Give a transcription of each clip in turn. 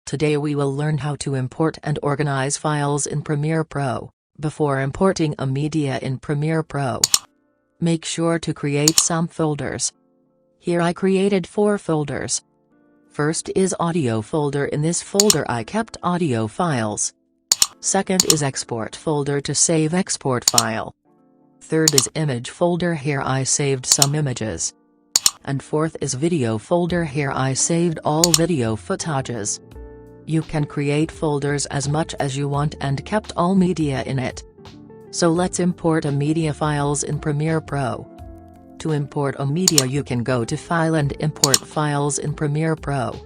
Today we will learn how to import and organize files in Premiere Pro. Before importing a media in Premiere Pro, make sure to create some folders. Here I created 4 folders. First is audio folder. In this folder I kept audio files. Second is export folder to save export file. Third is image folder. Here I saved some images. And fourth is video folder. Here I saved all video footages. You can create folders as much as you want and kept all media in it. So let's import a media files in Premiere Pro. To import a media you can go to File and Import Files in Premiere Pro.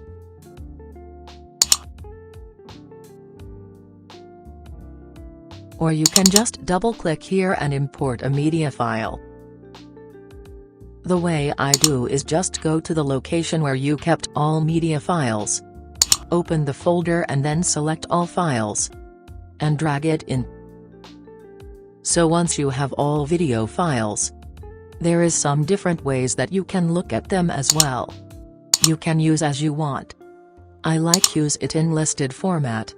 Or you can just double-click here and import a media file. The way I do is just go to the location where you kept all media files. Open the folder and then select all files. And drag it in. So once you have all video files, there is some different ways that you can look at them as well. You can use as you want. I like use it in listed format.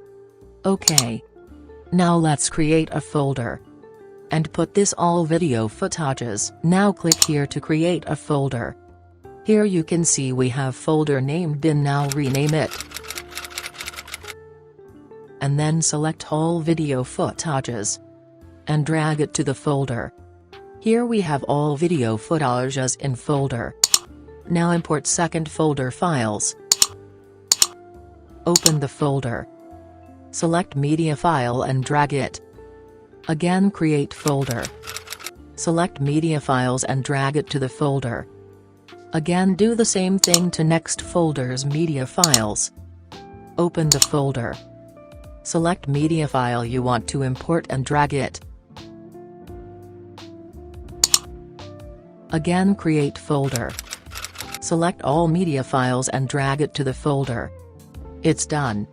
Okay. Now let's create a folder. And put this all video footages. Now click here to create a folder. Here you can see we have folder named bin. Now rename it. And then select all video footages. And drag it to the folder. Here we have all video footages in folder. Now import second folder files. Open the folder. Select media file and drag it. Again create folder. Select media files and drag it to the folder. Again do the same thing to next folder's media files. Open the folder. Select media file you want to import and drag it. Again create folder. Select all media files and drag it to the folder. It's done.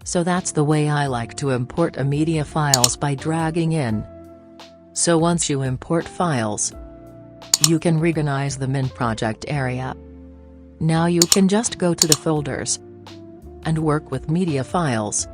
So that's the way I like to import a media files, by dragging in. So once you import files, you can organize them in project area. Now you can just go to the folders and work with media files.